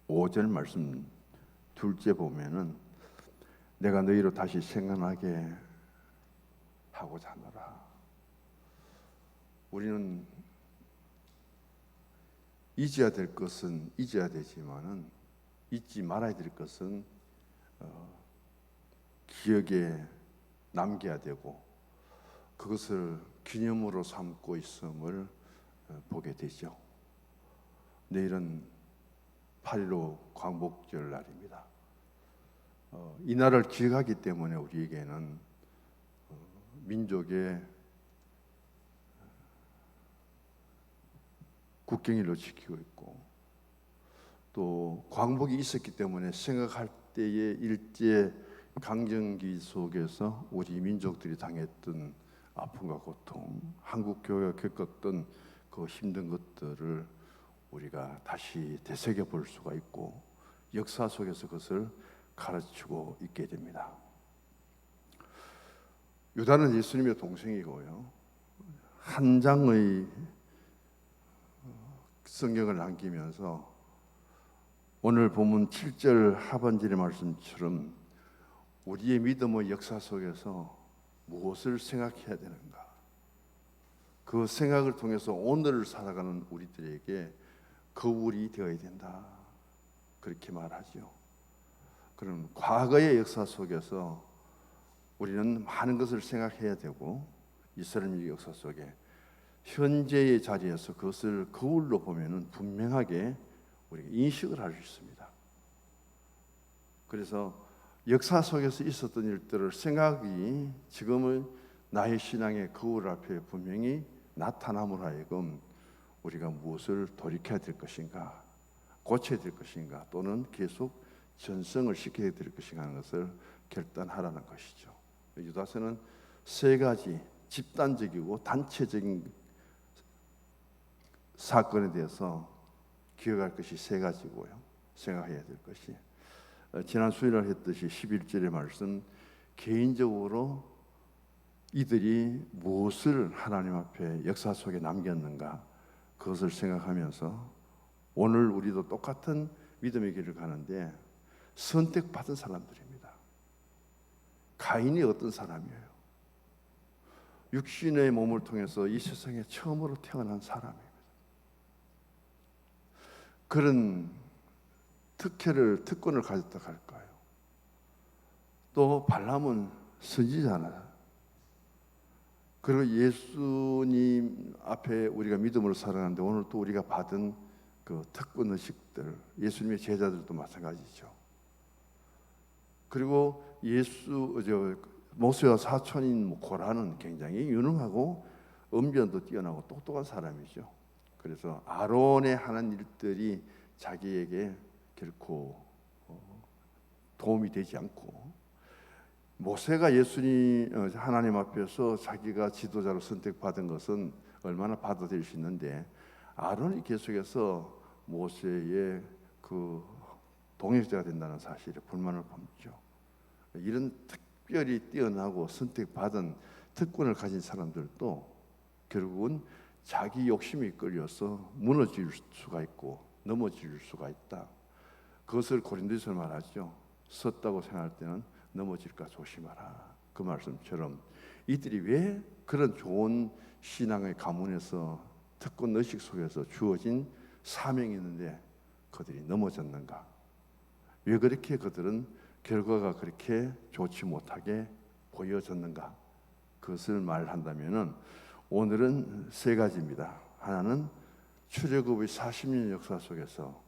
5절 말씀 둘째 보면은 내가 너희로 다시 생각나게 하고자 하노라. 우리는 잊어야 될 것은 잊어야 되지만은 잊지 말아야 될 것은 기억에 남겨야 되고 그것을 기념으로 삼고 있음을 보게 되죠. 내일은 8.15 광복절 날입니다. 이 날을 기억하기 때문에 우리에게는 민족의 국경일로 지키고 있고 또 광복이 있었기 때문에 생각할 때의 일제 강점기 속에서 우리 민족들이 당했던 아픔과 고통, 한국 교회가 겪었던 그 힘든 것들을 우리가 다시 되새겨 볼 수가 있고 역사 속에서 그것을 가르치고 있게 됩니다. 유다는 예수님의 동생이고요. 한 장의 성경을 남기면서 오늘 본문 7절 하반절의 말씀처럼 우리의 믿음의 역사 속에서 무엇을 생각해야 되는가? 그 생각을 통해서 오늘을 살아가는 우리들에게 거울이 되어야 된다. 그렇게 말하죠. 그럼 과거의 역사 속에서 우리는 많은 것을 생각해야 되고 이스라엘 역사 속에 현재의 자리에서 그것을 거울로 보면은 분명하게 우리가 인식을 할 수 있습니다. 그래서 역사 속에서 있었던 일들을 생각이 지금의 나의 신앙의 거울 앞에 분명히 나타남으로 하여금 우리가 무엇을 돌이켜야 될 것인가, 고쳐야 될 것인가, 또는 계속 전성을 시켜야 될 것인가 하는 것을 결단하라는 것이죠. 유다서는 세 가지 집단적이고 단체적인 사건에 대해서 기억할 것이 세 가지고요. 생각해야 될 것이 지난 수요일에 했듯이 11절의 말씀, 개인적으로 이들이 무엇을 하나님 앞에 역사 속에 남겼는가 그것을 생각하면서 오늘 우리도 똑같은 믿음의 길을 가는데 선택받은 사람들입니다. 가인이 어떤 사람이에요? 육신의 몸을 통해서 이 세상에 처음으로 태어난 사람입니다. 그런 특권을 가졌다 할까요? 또 발람은 선지자잖아요. 그리고 예수님 앞에 우리가 믿음으로 살아가는데 오늘 또 우리가 받은 그 특권 의식들, 예수님의 제자들도 마찬가지죠. 그리고 모세와 사촌인 고라는 굉장히 유능하고 언변도 뛰어나고 똑똑한 사람이죠. 그래서 아론의 하는 일들이 자기에게 결코 도움이 되지 않고 모세가 하나님 앞에서 자기가 지도자로 선택받은 것은 얼마나 받아들일 수 있는데 아론이 계속해서 모세의 그 동역자가 된다는 사실에 불만을 품죠. 이런 특별히 뛰어나고 선택받은 특권을 가진 사람들도 결국은 자기 욕심이 끌려서 무너질 수가 있고 넘어질 수가 있다. 그것을 고린도에서 말하죠. 섰다고 생각할 때는 넘어질까 조심하라. 그 말씀처럼 이들이 왜 그런 좋은 신앙의 가문에서 특권 의식 속에서 주어진 사명이 있는데 그들이 넘어졌는가? 왜 그렇게 그들은 결과가 그렇게 좋지 못하게 보여졌는가? 그것을 말한다면은 오늘은 세 가지입니다. 하나는 출애굽의 40년 역사 속에서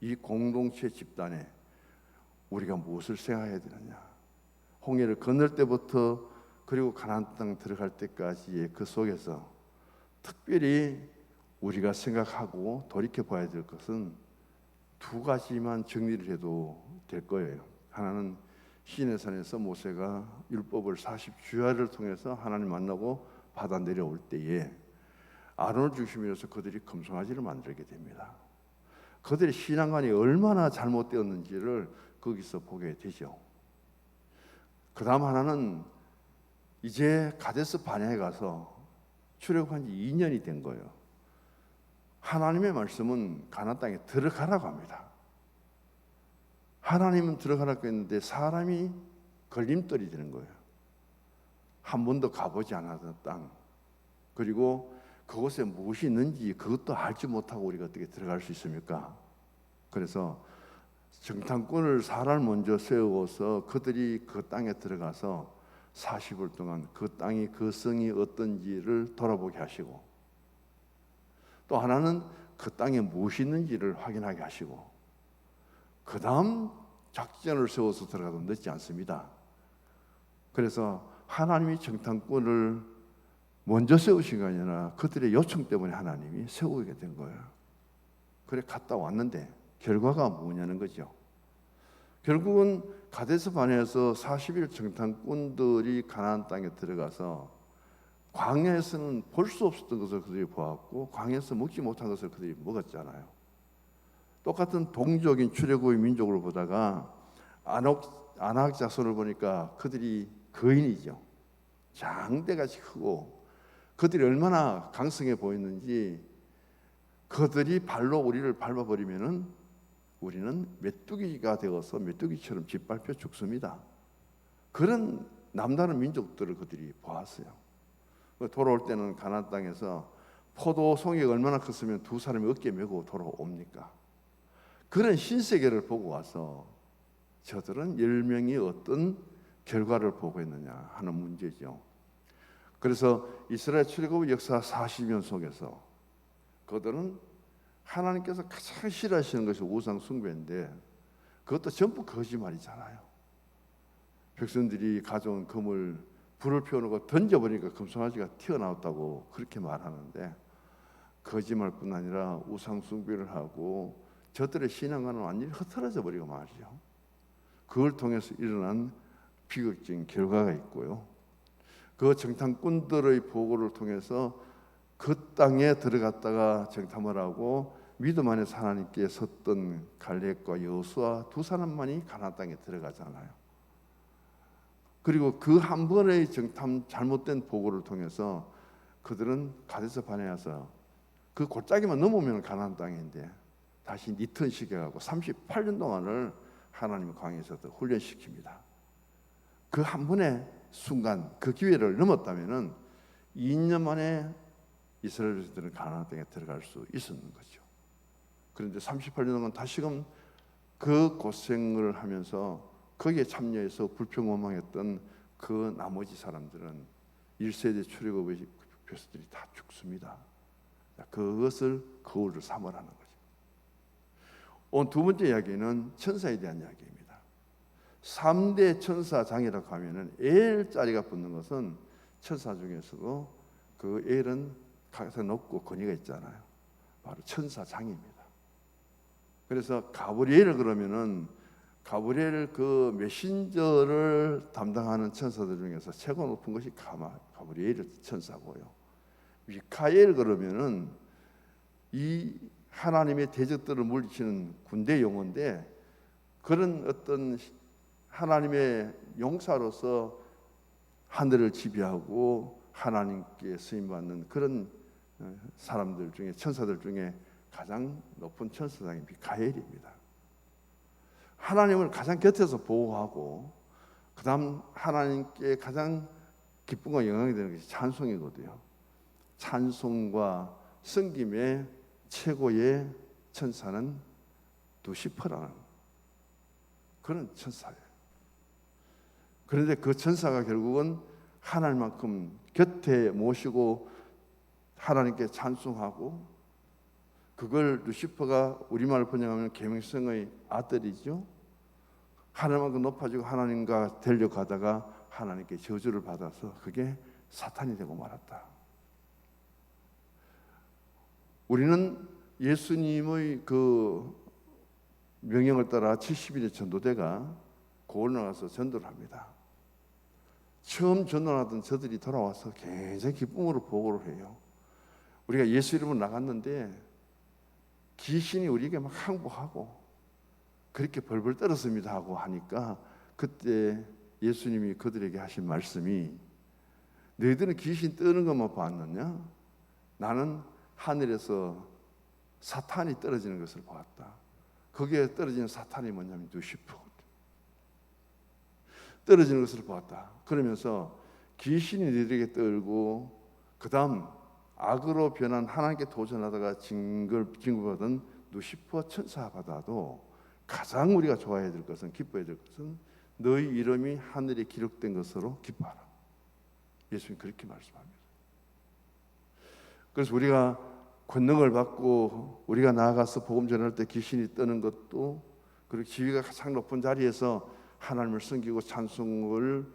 이 공동체 집단에 우리가 무엇을 생각해야 되느냐? 홍해를 건널 때부터 그리고 가나안 땅 들어갈 때까지의 그 속에서 특별히 우리가 생각하고 돌이켜 봐야 될 것은 두 가지만 정리를 해도 될 거예요. 하나는 시내산에서 모세가 율법을 40주야를 통해서 하나님 만나고 받아 내려올 때에 아론을 중심으로 해서 그들이 금송아지를 만들게 됩니다. 그들의 신앙관이 얼마나 잘못되었는지를 거기서 보게 되죠. 그 다음 하나는 이제 가데스 바네아에 가서 출애굽한 지 2년이 된 거예요. 하나님의 말씀은 가나안 땅에 들어가라고 합니다. 하나님은 들어가라고 했는데 사람이 걸림돌이 되는 거예요. 한 번도 가보지 않았던 땅, 그리고 그곳에 무엇이 있는지 그것도 알지 못하고 우리가 어떻게 들어갈 수 있습니까? 그래서 정탐꾼을 사람을 먼저 세우어서 그들이 그 땅에 들어가서 40일 동안 그 땅이 그 성이 어떤지를 돌아보게 하시고, 또 하나는 그 땅에 무엇이 있는지를 확인하게 하시고, 그 다음 작전을 세워서 들어가도 늦지 않습니다. 그래서 하나님이 정탐꾼을 먼저 세우신 게 아니라 그들의 요청 때문에 하나님이 세우게 된 거예요. 그래 갔다 왔는데 결과가 뭐냐는 거죠. 결국은 가데스 바네아에서 40일 정탐꾼들이 가나안 땅에 들어가서 광야에서는 볼 수 없었던 것을 그들이 보았고, 광야에서 먹지 못한 것을 그들이 먹었잖아요. 똑같은 동족인 출애굽의 민족을 보다가 아낙 자손을 보니까 그들이 거인이죠. 장대같이 크고 그들이 얼마나 강성해 보였는지, 그들이 발로 우리를 밟아버리면은 우리는 메뚜기가 되어서 메뚜기처럼 짓밟혀 죽습니다. 그런 남다른 민족들을 그들이 보았어요. 돌아올 때는 가나안 땅에서 포도 송이가 얼마나 컸으면 두 사람이 어깨 메고 돌아옵니까? 그런 신세계를 보고 와서 저들은 10명이 어떤 결과를 보고 있느냐 하는 문제죠. 그래서 이스라엘 출애굽 역사 40년 속에서 그들은 하나님께서 가장 싫어하시는 것이 우상 숭배인데, 그것도 전부 거짓말이잖아요. 백성들이 가져온 금을 불을 피워놓고 던져버리니까 금송아지가 튀어나왔다고 그렇게 말하는데, 거짓말뿐 아니라 우상 숭배를 하고 저들의 신앙과는 완전히 흐트러져 버리고 말이죠. 그걸 통해서 일어난 비극적인 결과가 있고요. 그 정탐꾼들의 보고를 통해서 그 땅에 들어갔다가 정탐을 하고 믿음 안에서 하나님께 섰던 갈렙과 여호수아 두 사람만이 가나안 땅에 들어가잖아요. 그리고 그 한 번의 정탐 잘못된 보고를 통해서 그들은 가데스 바네아에서 그 골짜기만 넘으면 가나안 땅인데 다시 리턴 시켜가고 38년 동안을 하나님의 광야에서 훈련시킵니다. 그 한 번의 순간, 그 기회를 넘었다면은 2년 만에 이스라엘 백성들은 가나안 땅에 들어갈 수 있었는 거죠. 그런데 38년 동안 다시금 그 고생을 하면서 거기에 참여해서 불평원망했던 그 나머지 사람들은 1세대 출애굽의 백성들이 다 죽습니다. 그것을 거울을 삼으라는 거죠. 오늘 두 번째 이야기는 천사에 대한 이야기입니다. 3대 천사장이라고 하면은 엘자리가 붙는 것은 천사 중에서도 그 엘은 가장 높고 권위가 있잖아요. 바로 천사장입니다. 그래서 가브리엘을 그러면은 가브리엘 그 메신저를 담당하는 천사들 중에서 최고 높은 것이 가브리엘 천사고요. 미카엘 그러면은 이 하나님의 대적들을 물리치는 군대 용어인데, 그런 어떤 하나님의 용사로서 하늘을 지배하고 하나님께 쓰임받는 그런 사람들 중에, 천사들 중에 가장 높은 천사장이 미카엘입니다. 하나님을 가장 곁에서 보호하고 그 다음 하나님께 가장 기쁨과 영광이 되는 것이 찬송이거든요. 찬송과 섬김의 최고의 천사는 루시퍼라는 그런 천사예요. 그런데 그 천사가 결국은 하나님만큼 곁에 모시고 하나님께 찬송하고, 그걸 루시퍼가 우리말로 번역하면 계명성의 아들이죠. 하나님만큼 높아지고 하나님과 되려가다가 하나님께 저주를 받아서 그게 사탄이 되고 말았다. 우리는 예수님의 그 명령을 따라 70일의 전도대가 고을 나가서 전도를 합니다. 처음 전도하던 저들이 돌아와서 굉장히 기쁨으로 보고를 해요. 우리가 예수 이름으로 나갔는데 귀신이 우리에게 막 항복하고 그렇게 벌벌 떨었습니다 하고 하니까, 그때 예수님이 그들에게 하신 말씀이, 너희들은 귀신 떠는 것만 봤느냐? 나는 하늘에서 사탄이 떨어지는 것을 보았다. 거기에 떨어지는 사탄이 뭐냐면 루시퍼거든. 떨어지는 것을 보았다. 그러면서 귀신이 너희에게 떨고 그 다음 악으로 변한 하나님께 도전하다가 징벌받은 루시퍼 천사보다도 가장 우리가 좋아해야 될 것은, 기뻐해야 될 것은 너희 이름이 하늘에 기록된 것으로 기뻐하라. 예수님 그렇게 말씀합니다. 그래서 우리가 권능을 받고 우리가 나아가서 복음 전할 때 귀신이 떠는 것도, 그리고 지위가 가장 높은 자리에서 하나님을 섬기고 찬송을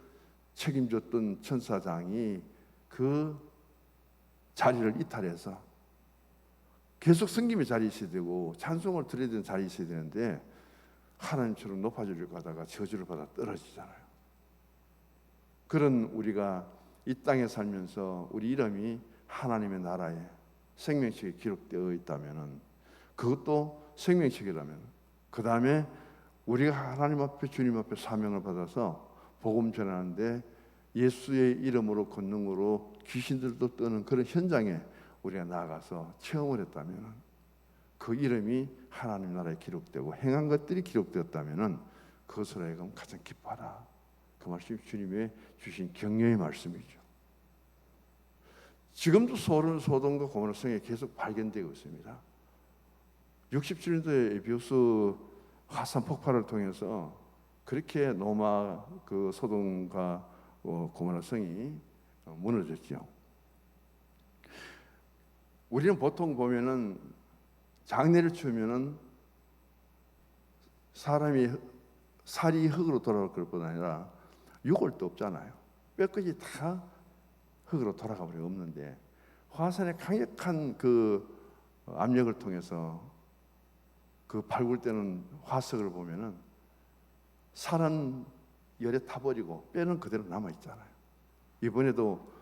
책임졌던 천사장이 그 자리를 이탈해서 계속 섬김의 자리에 있어야 되고 찬송을 드려야 되는 자리에 있어야 되는데 하나님처럼 높아지려고 하다가 저주를 받아 떨어지잖아요. 그런 우리가 이 땅에 살면서 우리 이름이 하나님의 나라에 생명책에 기록되어 있다면, 그것도 생명책이라면, 그 다음에 우리가 하나님 앞에, 주님 앞에 사명을 받아서 복음 전하는데 예수의 이름으로 권능으로 귀신들도 떠는 그런 현장에 우리가 나아가서 체험을 했다면, 그 이름이 하나님 나라에 기록되고 행한 것들이 기록되었다면 그것으로 하여금 가장 기뻐하라. 그 말씀이 주님의 주신 격려의 말씀이죠. 지금도 소돔과 고모라 성에 계속 발견되고 있습니다. 67년도에 에비우스 화산 폭발을 통해서 그렇게 노마 그 소돔과 고모라 성이 무너졌죠. 우리는 보통 보면은 장례를 치우면은 사람이 살이 흙으로 돌아올 것뿐 아니라 유골도 없잖아요. 뼈까지 다 흙으로 돌아가 버려 없는데, 화산의 강력한 그 압력을 통해서 그 발굴되는 화석을 보면은 살은 열에 타버리고 뼈는 그대로 남아 있잖아요. 이번에도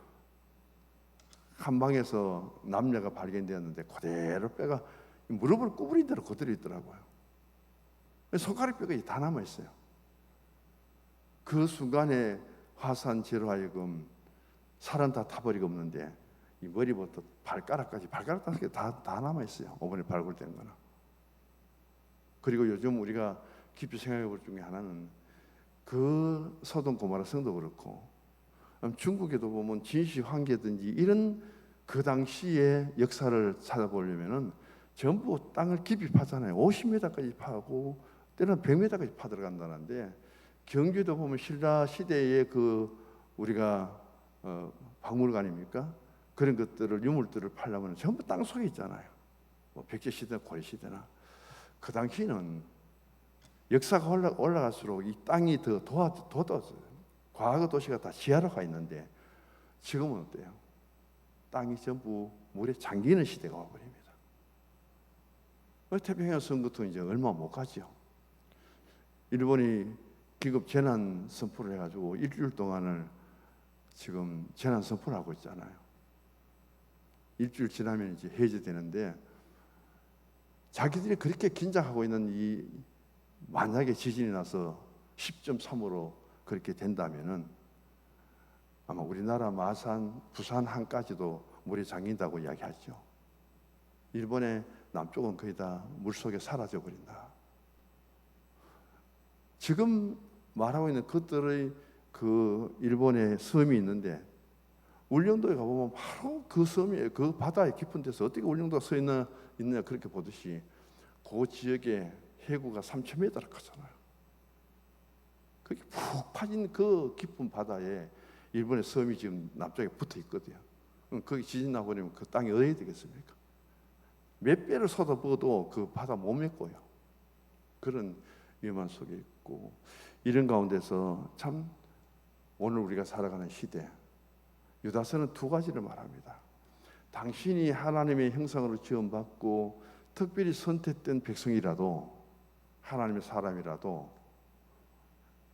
한방에서 남녀가 발견되었는데 그대로 뼈가 무릎을 구부린 대로 그대로 있더라고요. 손가락 뼈가 다 남아 있어요. 그 순간에 화산재로 하여금 살은 다 타버리고 없는데 이 머리부터 발가락까지 다 남아 있어요. 이번에 발굴된 거는. 그리고 요즘 우리가 깊이 생각해 볼 중에 하나는 그 소돔 고모라 성도 그렇고, 중국에도 보면 진시 황제든지 이런 그 당시의 역사를 찾아보려면은 전부 땅을 깊이 파잖아요. 50m까지 파고 때로는 100m까지 파 들어간다는데, 경주도 보면 신라 시대의 그 우리가 박물관입니까? 그런 것들을, 유물들을 팔려면 전부 땅 속에 있잖아요. 뭐 백제 시대나 고려 시대나. 그 당시는 역사가 올라갈수록 이 땅이 더 돋았어요. 과거 도시가 다 지하로 가 있는데 지금은 어때요? 땅이 전부 물에 잠기는 시대가 와버립니다. 태평양 선거도 이제 얼마 못 가죠. 일본이 기급 재난 선포를 해가지고 일주일 동안을 지금 재난 선포를 하고 있잖아요. 일주일 지나면 이제 해제되는데, 자기들이 그렇게 긴장하고 있는 이 만약에 지진이 나서 10.3으로 그렇게 된다면은 아마 우리나라 마산, 부산 항까지도 물에 잠긴다고 이야기하죠. 일본의 남쪽은 거의 다 물속에 사라져 버린다. 지금 말하고 있는 것들의 그 일본의 섬이 있는데, 울릉도에 가보면 바로 그 섬이, 그 바다의 깊은 데서 어떻게 울릉도가 서 있느냐 그렇게 보듯이 그 지역에 해구가 3,000m나 가잖아요. 그게 푹 파진 그 깊은 바다에 일본의 섬이 지금 남쪽에 붙어 있거든요. 거기 지진 나버리면 그 땅이 어디에 되겠습니까? 몇 배를 쏟아부어도 그 바다 못 메꿔요. 그런 위험한 속에 있고, 이런 가운데서 참 오늘 우리가 살아가는 시대, 유다서는 두 가지를 말합니다. 당신이 하나님의 형상으로 지음받고 특별히 선택된 백성이라도, 하나님의 사람이라도,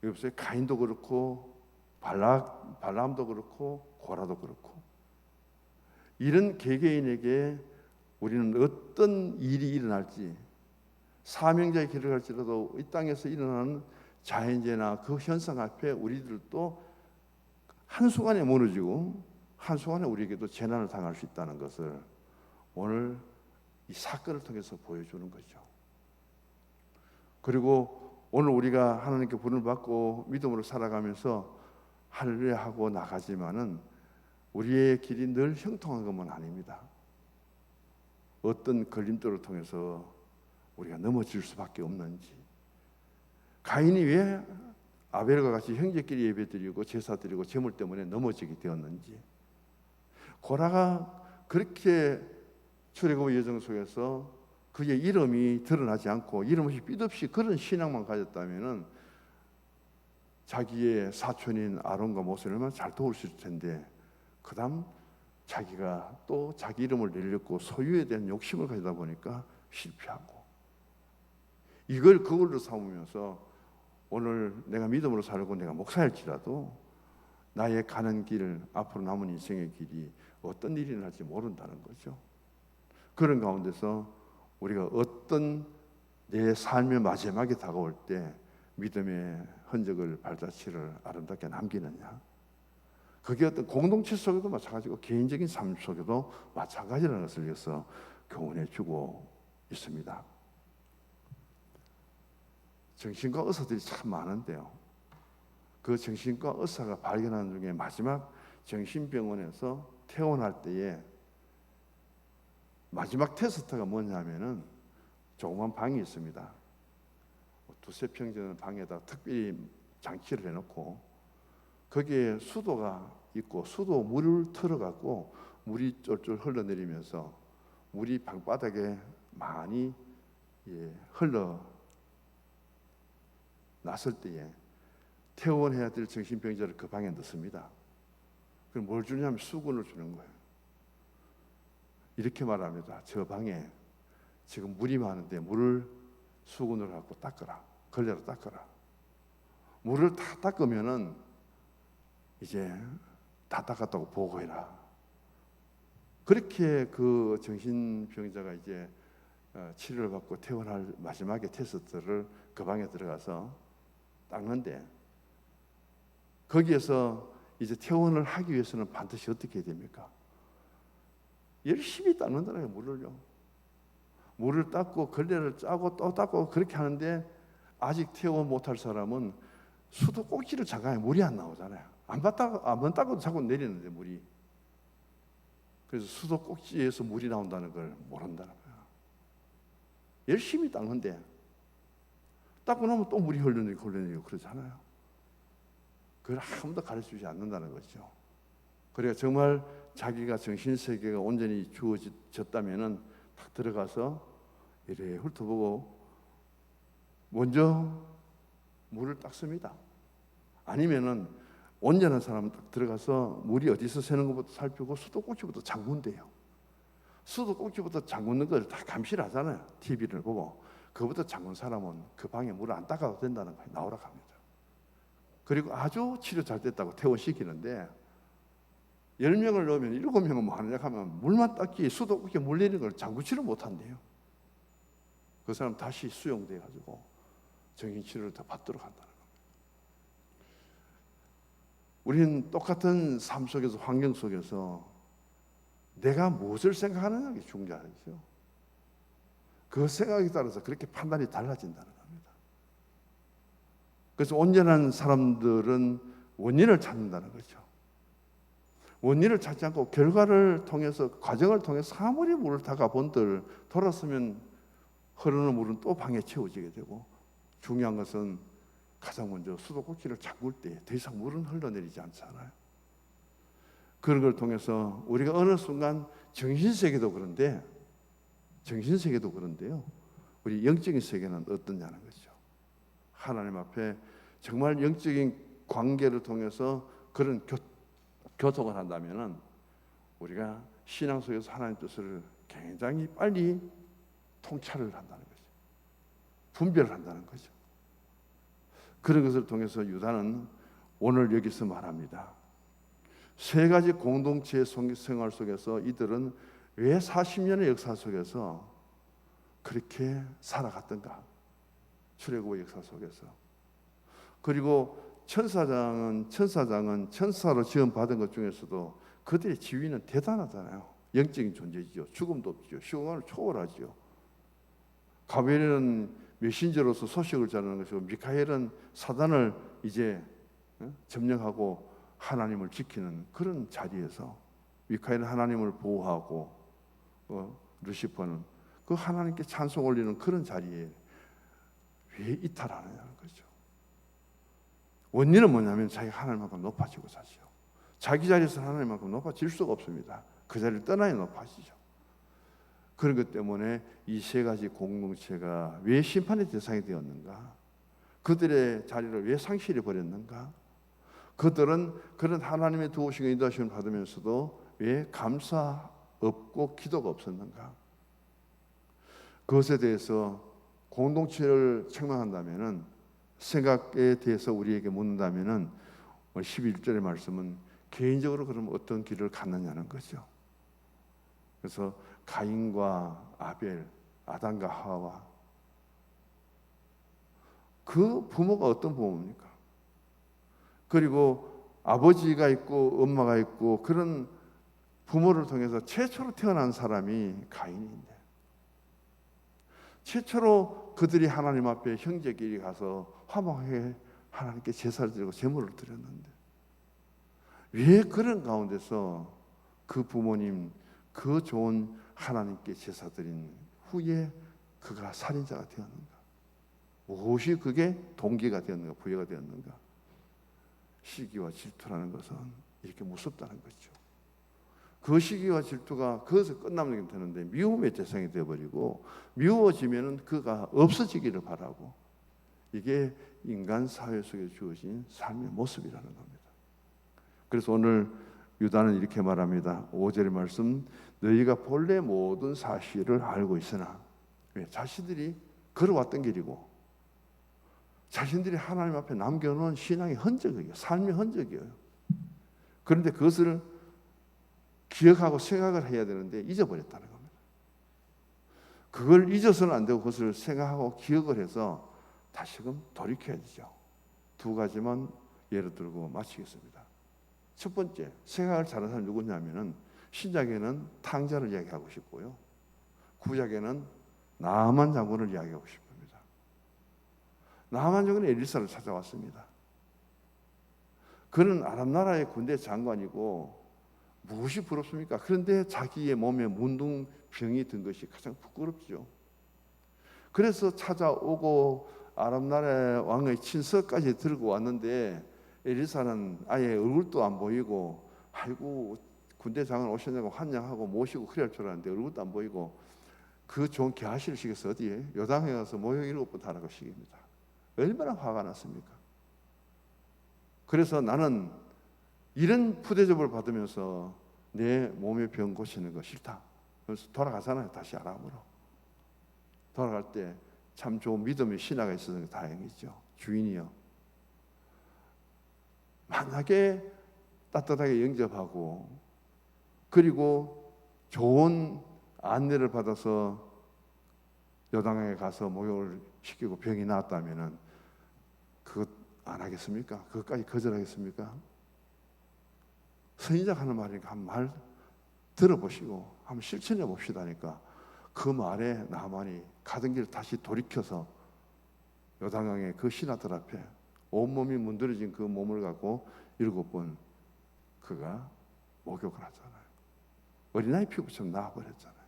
여기서 가인도 그렇고 발람도 그렇고 고라도 그렇고, 이런 개개인에게 우리는 어떤 일이 일어날지, 사명자의 길을 갈지라도 이 땅에서 일어나는 자연재해나 그 현상 앞에 우리들도 한순간에 무너지고 한순간에 우리에게도 재난을 당할 수 있다는 것을 오늘 이 사건을 통해서 보여주는 거죠. 그리고 오늘 우리가 하나님께 부름을 받고 믿음으로 살아가면서 할렐루야 하고 나가지만은 우리의 길이 늘 형통한 것만 아닙니다. 어떤 걸림돌을 통해서 우리가 넘어질 수밖에 없는지, 가인이 왜 아벨과 같이 형제끼리 예배드리고 제사드리고 제물 때문에 넘어지게 되었는지, 고라가 그렇게 출애굽의 여정 속에서 그의 이름이 드러나지 않고 이름 없이 삐 없이 그런 신앙만 가졌다면은 자기의 사촌인 아론과 모세를 얼마나 잘 도울 수 있을 텐데, 그다음 자기가 또 자기 이름을 내렸고 소유에 대한 욕심을 가지다 보니까 실패하고, 이걸 그걸로 삼으면서 오늘 내가 믿음으로 살고 내가 목사일지라도 나의 가는 길, 앞으로 남은 인생의 길이 어떤 일이 날지 모른다는 거죠. 그런 가운데서 우리가 어떤 내 삶의 마지막에 다가올 때 믿음의 흔적을 발자취를 아름답게 남기느냐, 그게 어떤 공동체 속에도 마찬가지고 개인적인 삶 속에도 마찬가지라는 것을 위해서 교훈해 주고 있습니다. 정신과 의사들이 참 많은데요, 그 정신과 의사가 발견한 중에 마지막 정신병원에서 퇴원할 때에 마지막 테스트가 뭐냐면은 조그만 방이 있습니다. 두세 평 되는 방에다 특별히 장치를 해놓고 거기에 수도가 있고 수도 물을 틀어갖고 물이 쫄쫄 흘러내리면서 물이 방바닥에 많이 흘러 났을 때에 퇴원해야 될 정신병자를 그 방에 넣습니다. 그럼 뭘 주냐면 수건을 주는 거예요. 이렇게 말합니다. 저 방에 지금 물이 많은데 물을 수건으로 갖고 닦아라. 걸레로 닦아라. 물을 다 닦으면은 이제 다 닦았다고 보고해라. 그렇게 그 정신병자가 이제 치료를 받고 퇴원할 마지막에 테스트를 그 방에 들어가서 닦는데, 거기에서 이제 퇴원을 하기 위해서는 반드시 어떻게 해야 됩니까? 열심히 닦는다는 거예요. 물을요. 물을 닦고 걸레를 짜고 또 닦고 그렇게 하는데, 아직 퇴원 못할 사람은 수도 꼭지를 잠가야 물이 안 나오잖아요. 안 닦아도 자꾸 내리는데 물이. 그래서 수도 꼭지에서 물이 나온다는 걸 모른다는 거예요. 열심히 닦는데 닦고 나면 또 물이 흘러내리고 그러잖아요. 그걸 아무도 가르쳐주지 않는다는 거죠. 그래야 정말 자기가 정신세계가 온전히 주어졌다면은 딱 들어가서 이래 훑어보고 먼저 물을 닦습니다. 아니면은 온전한 사람은 딱 들어가서 물이 어디서 새는 것부터 살피고 수도꼭지부터 잠근대요. 수도꼭지부터 잠그는 걸 다 감시를 하잖아요. TV를 보고. 그거부터 잠근 사람은 그 방에 물을 안 닦아도 된다는 거예요. 나오라 합니다. 그리고 아주 치료 잘 됐다고 퇴원시키는데 10명을 넣으면 7명은 뭐 하느냐 하면 물만 닦기 수도꼭지에 물 내리는 걸 잠그지를 못한대요. 그 사람 다시 수용돼 가지고 정신치료를 더 받도록 한다는 겁니다. 우리는 똑같은 삶 속에서, 환경 속에서 내가 무엇을 생각하느냐가 중요하죠. 그 생각에 따라서 그렇게 판단이 달라진다는 겁니다. 그래서 온전한 사람들은 원인을 찾는다는 거죠. 원인을 찾지 않고 결과를 통해서, 과정을 통해서 아무리 물을 닦아본들 돌았으면 흐르는 물은 또 방에 채워지게 되고, 중요한 것은 가장 먼저 수도꼭지를 잠글 때 더 이상 물은 흘러내리지 않잖아요. 그런 걸 통해서 우리가 어느 순간 정신세계도 그런데요, 우리 영적인 세계는 어떠냐는 거죠. 하나님 앞에 정말 영적인 관계를 통해서 그런 교통을 한다면은 우리가 신앙 속에서 하나님 뜻을 굉장히 빨리 통찰을 한다는 거죠. 분별을 한다는 거죠. 그런 것을 통해서 유다는 오늘 여기서 말합니다. 세 가지 공동체 생활 속에서 이들은 왜 40년의 역사 속에서 그렇게 살아갔던가? 출애굽의 역사 속에서. 그리고 천사장은 천사로 지원받은 것 중에서도 그들의 지위는 대단하잖아요. 영적인 존재지요. 죽음도 없죠. 시공간을 초월하죠. 가벨은 메신저로서 소식을 전하는 것이고, 미카엘은 사단을 이제 점령하고 하나님을 지키는 그런 자리에서, 미카엘은 하나님을 보호하고 루시퍼는 그 하나님께 찬송 올리는 그런 자리에 왜 이탈하느냐는 거죠. 원인은 뭐냐면 자기가 하나님만큼 높아지고 사죠. 자기 자리에서 하나님만큼 높아질 수가 없습니다. 그 자리를 떠나야 높아지죠. 그런 것 때문에 이 세 가지 공동체가 왜 심판의 대상이 되었는가? 그들의 자리를 왜 상실해 버렸는가? 그들은 그런 하나님의 도우시고 인도하심을 받으면서도 왜 감사 없고 기도가 없었는가? 그것에 대해서 공동체를 책망한다면은, 생각에 대해서 우리에게 묻는다면은 11절의 말씀은 개인적으로 그럼 어떤 길을 갔느냐는 거죠. 그래서 가인과 아벨, 아담과 하와, 그 부모가 어떤 부모입니까? 그리고 아버지가 있고 엄마가 있고 그런 부모를 통해서 최초로 태어난 사람이 가인인데, 최초로 그들이 하나님 앞에 형제끼리 가서 화목하게 하나님께 제사를 드리고 제물을 드렸는데, 왜 그런 가운데서 그 부모님, 그 좋은 하나님께 제사 드린 후에 그가 살인자가 되었는가? 무엇이 그게 동기가 되었는가, 부여가 되었는가? 시기와 질투라는 것은 이렇게 무섭다는 거죠. 그 시기와 질투가 거기서 끝나면 되는데 미움의 대상이 되어버리고, 미워지면은 그가 없어지기를 바라고, 이게 인간 사회 속에 주어진 삶의 모습이라는 겁니다. 그래서 오늘 유다는 이렇게 말합니다. 5절의 말씀, 너희가 본래 모든 사실을 알고 있으나, 왜? 자신들이 걸어왔던 길이고 자신들이 하나님 앞에 남겨놓은 신앙의 흔적이에요. 삶의 흔적이에요. 그런데 그것을 기억하고 생각을 해야 되는데 잊어버렸다는 겁니다. 그걸 잊어서는 안 되고 그것을 생각하고 기억을 해서 다시금 돌이켜야 되죠. 두 가지만 예를 들고 마치겠습니다. 첫 번째, 생각을 잘하는 사람이 누구냐면은, 신약에는 탕자를 이야기하고 싶고요, 구약에는 나만 장군을 이야기하고 싶습니다. 나만 장군은 엘리사를 찾아왔습니다. 그는 아람 나라의 군대 장관이고 무엇이 부럽습니까? 그런데 자기의 몸에 문둥병이 든 것이 가장 부끄럽죠. 그래서 찾아오고 아람 나라의 왕의 친서까지 들고 왔는데, 엘리사는 아예 얼굴도 안 보이고, 아이고 군대 장관 오셨냐고 환영하고 모시고 그래야 할 줄 알았는데 얼굴도 안 보이고, 그 좋은 개하시를 시켜서 어디에? 요단에 가서 모욕 7번 하라고 시킵니다. 얼마나 화가 났습니까? 그래서 나는 이런 푸대접을 받으면서 내 몸의 병 고치는 거 싫다. 그래서 돌아가잖아요. 다시 아람으로 돌아갈 때 참 좋은 믿음의 신하가 있어서 다행이죠. 주인이요, 만약에 따뜻하게 영접하고 그리고 좋은 안내를 받아서 요단강에 가서 목욕을 시키고 병이 나았다면은 그것 안 하겠습니까? 그것까지 거절하겠습니까? 선지자가 하는 말이니까 한 말 들어보시고 한번 실천해 봅시다니까. 그 말에 나만이 가던 길 다시 돌이켜서 요단강의 그 신하들 앞에 온몸이 문드러진 그 몸을 갖고 7번 그가 목욕을 하잖아요. 어린아이 피부처럼 나와버렸잖아요.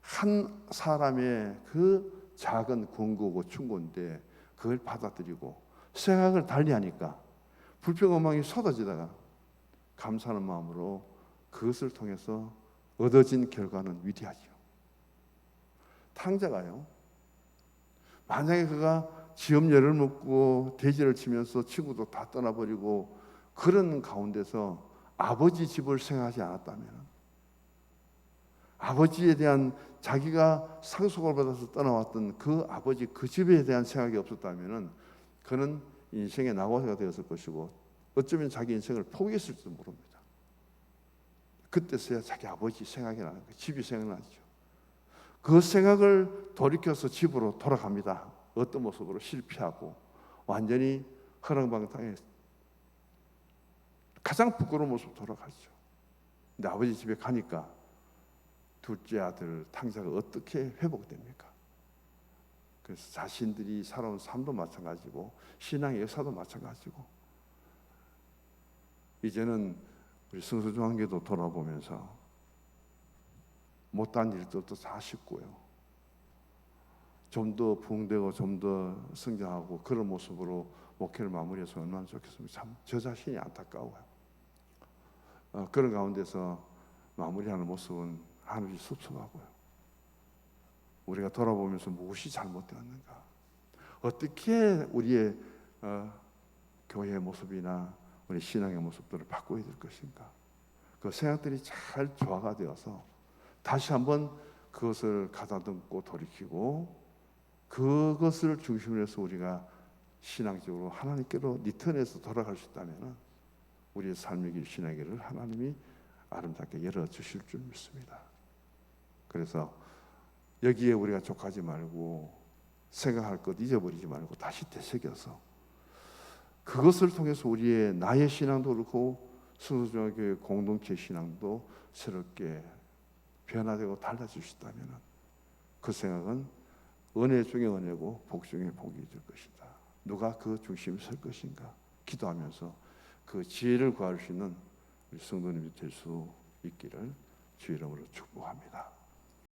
한 사람의 그 작은 권고고 충고인데 그걸 받아들이고 생각을 달리하니까 불평원망이 쏟아지다가 감사하는 마음으로 그것을 통해서 얻어진 결과는 위대하죠. 탕자가요, 만약에 그가 지엄열을 먹고 돼지를 치면서 친구도 다 떠나버리고 그런 가운데서 아버지 집을 생각하지 않았다면, 아버지에 대한 자기가 상속을 받아서 떠나왔던 그 아버지 그 집에 대한 생각이 없었다면 그는 인생의 낙오가 되었을 것이고 어쩌면 자기 인생을 포기했을지도 모릅니다. 그때서야 자기 아버지 생각이 나는 거예요. 집이 생각나죠. 그 생각을 돌이켜서 집으로 돌아갑니다. 어떤 모습으로? 실패하고 완전히 허랑방탕해 가장 부끄러운 모습으로 돌아가죠. 근데 아버지 집에 가니까 둘째 아들 탕자가 어떻게 회복됩니까? 그래서 자신들이 살아온 삶도 마찬가지고 신앙의 역사도 마찬가지고 이제는 우리 성서중앙교도 돌아보면서 못한 일들도 다 씻고요. 좀 더 부흥되고 좀 더 성장하고 그런 모습으로 목회를 마무리해서 얼마나 좋겠습니까? 참 저 자신이 안타까워요. 그런 가운데서 마무리하는 모습은 하늘이 섭섭하고요. 우리가 돌아보면서 무엇이 잘못되었는가? 어떻게 우리의 교회의 모습이나 우리 신앙의 모습들을 바꿔야 될 것인가? 그 생각들이 잘 조화가 되어서 다시 한번 그것을 가다듬고 돌이키고 그것을 중심으로 해서 우리가 신앙적으로 하나님께로 리턴해서 돌아갈 수 있다면 우리의 삶의 길, 신앙의 길을 하나님이 아름답게 열어주실 줄 믿습니다. 그래서 여기에 우리가 족하지 말고 생각할 것 잊어버리지 말고 다시 되새겨서 그것을 통해서 우리의 나의 신앙도 그렇고 성서중앙교회 공동체 신앙도 새롭게 변화되고 달라질 수 있다면 그 생각은 은혜 중에 은혜고 복 중에 복이 될 것이다. 누가 그 중심에 설 것인가? 기도하면서 그 지혜를 구할 수 있는 우리 성도님이 될 수 있기를 주의 이름으로 축복합니다.